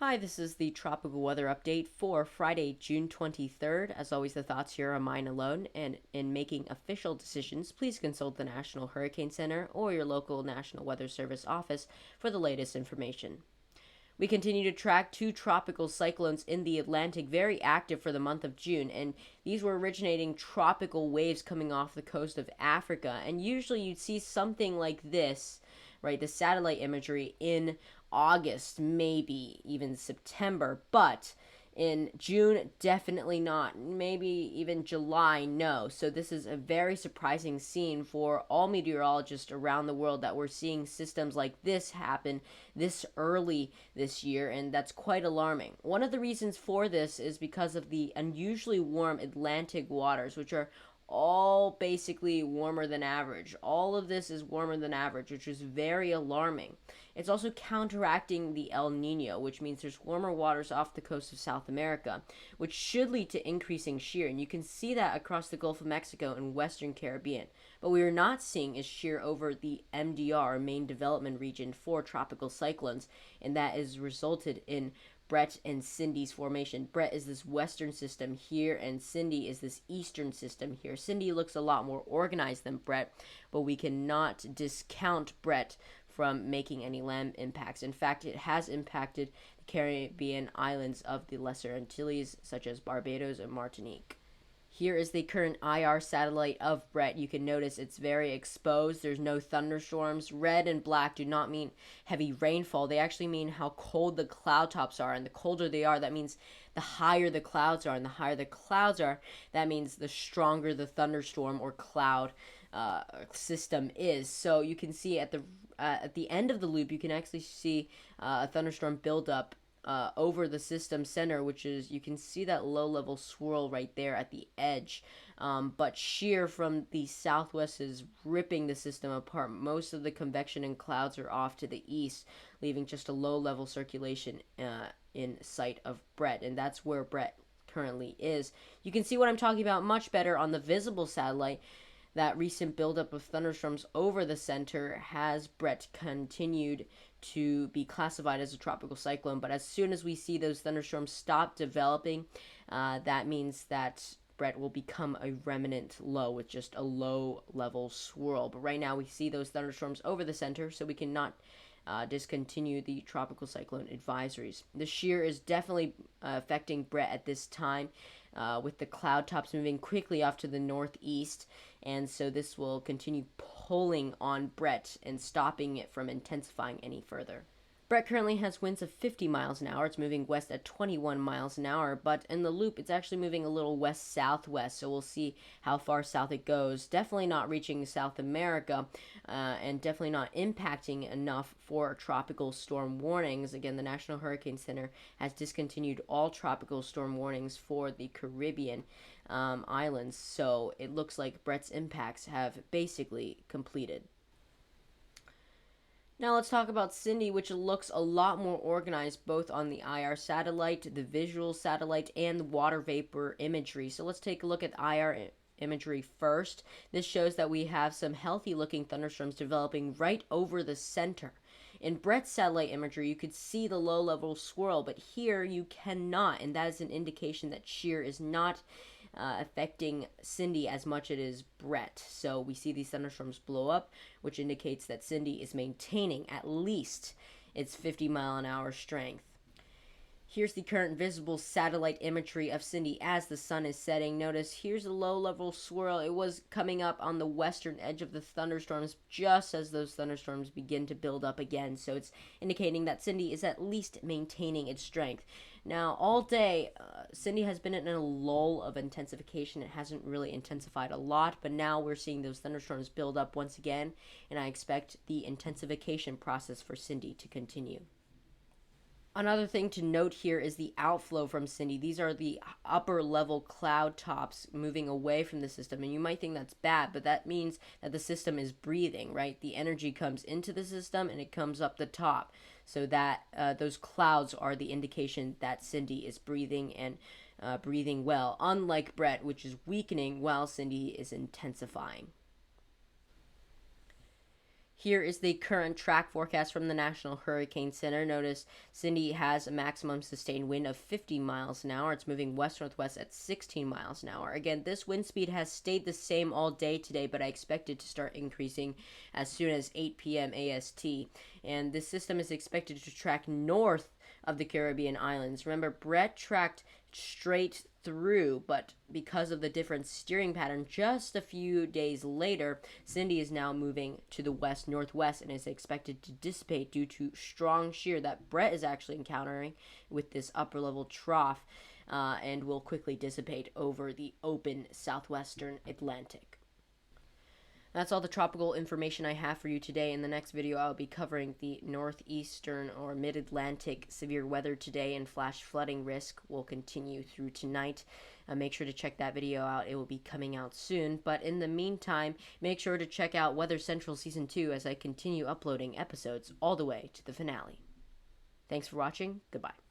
Hi, this is the tropical weather update for Friday, June 23rd. As always, the thoughts here are mine alone, and in making official decisions, please consult the National Hurricane Center or your local National Weather Service office for the latest information. We continue to track two tropical cyclones in the Atlantic, very active for the month of June, and these were originating tropical waves coming off the coast of Africa. And usually you'd see something like this, right? The satellite imagery in August, maybe even September, but in June, definitely not. Maybe even July, no. So this is a very surprising scene for all meteorologists around the world that we're seeing systems like this happen this early this year, and that's quite alarming. One of the reasons for this is because of the unusually warm Atlantic waters, which are all basically warmer than average. All of this is warmer than average, which is very alarming. It's also counteracting the El Nino, which means there's warmer waters off the coast of South America, which should lead to increasing shear. And you can see that across the Gulf of Mexico and Western Caribbean. But we are not seeing is shear over the MDR, main development region for tropical cyclones, and that has resulted in Bret and Cindy's formation. Bret is this western system here, and Cindy is this eastern system here. Cindy looks a lot more organized than Bret, but we cannot discount Bret from making any land impacts. In fact, it has impacted the Caribbean islands of the Lesser Antilles, such as Barbados and Martinique. Here is the current IR satellite of Bret. You can notice it's very exposed. There's no thunderstorms. Red and black do not mean heavy rainfall. They actually mean how cold the cloud tops are. And the colder they are, that means the higher the clouds are. And the higher the clouds are, that means the stronger the thunderstorm or cloud system is. So you can see at the end of the loop, you can actually see a thunderstorm buildup over the system center, which is, you can see that low level swirl right there at the edge. But shear from the southwest is ripping the system apart. Most of the convection and clouds are off to the east, leaving just a low level circulation in sight of Bret, and that's where Bret currently is. You can see what I'm talking about much better on the visible satellite. That recent buildup of thunderstorms over the center has Bret continued to be classified as a tropical cyclone. But as soon as we see those thunderstorms stop developing, that means that Bret will become a remnant low with just a low level swirl. But right now we see those thunderstorms over the center, so we cannot discontinue the tropical cyclone advisories. The shear is definitely affecting Bret at this time, with the cloud tops moving quickly off to the northeast, and so this will continue pulling on Bret and stopping it from intensifying any further. Bret currently has winds of 50 miles an hour. It's moving west at 21 miles an hour, but in the loop, it's actually moving a little west-southwest, so we'll see how far south it goes. Definitely not reaching South America, and definitely not impacting enough for tropical storm warnings. Again, the National Hurricane Center has discontinued all tropical storm warnings for the Caribbean islands, so it looks like Bret's impacts have basically completed. Now let's talk about Cindy, which looks a lot more organized both on the IR satellite, the visual satellite, and the water vapor imagery. So let's take a look at IR imagery first. This shows that we have some healthy looking thunderstorms developing right over the center. In Bret's satellite imagery, you could see the low level swirl, but here you cannot, and that is an indication that shear is not affecting Cindy as much as it is Bret. So we see these thunderstorms blow up, which indicates that Cindy is maintaining at least its 50-mile-an-hour strength. Here's the current visible satellite imagery of Cindy as the sun is setting. Notice here's a low-level swirl. It was coming up on the western edge of the thunderstorms just as those thunderstorms begin to build up again. So it's indicating that Cindy is at least maintaining its strength. Now, all day, Cindy has been in a lull of intensification. It hasn't really intensified a lot, but now we're seeing those thunderstorms build up once again, and I expect the intensification process for Cindy to continue. Another thing to note here is the outflow from Cindy. These are the upper level cloud tops moving away from the system. And you might think that's bad, but that means that the system is breathing, right? The energy comes into the system and it comes up the top. So that those clouds are the indication that Cindy is breathing and breathing well, unlike Bret, which is weakening while Cindy is intensifying. Here is the current track forecast from the National Hurricane Center. Notice Cindy has a maximum sustained wind of 50 miles an hour. It's moving west-northwest at 16 miles an hour. Again, this wind speed has stayed the same all day today, but I expect it to start increasing as soon as 8 p.m. AST. And this system is expected to track north of the Caribbean islands. Remember, Bret tracked straight through, but because of the different steering pattern just a few days later, Cindy is now moving to the west-northwest and is expected to dissipate due to strong shear that Bret is actually encountering with this upper level trough, and will quickly dissipate over the open southwestern Atlantic. That's all the tropical information I have for you today. In the next video, I'll be covering the northeastern or mid-Atlantic severe weather today, and flash flooding risk will continue through tonight. Make sure to check that video out. It will be coming out soon. But in the meantime, make sure to check out Weather Central Season 2 as I continue uploading episodes all the way to the finale. Thanks for watching. Goodbye.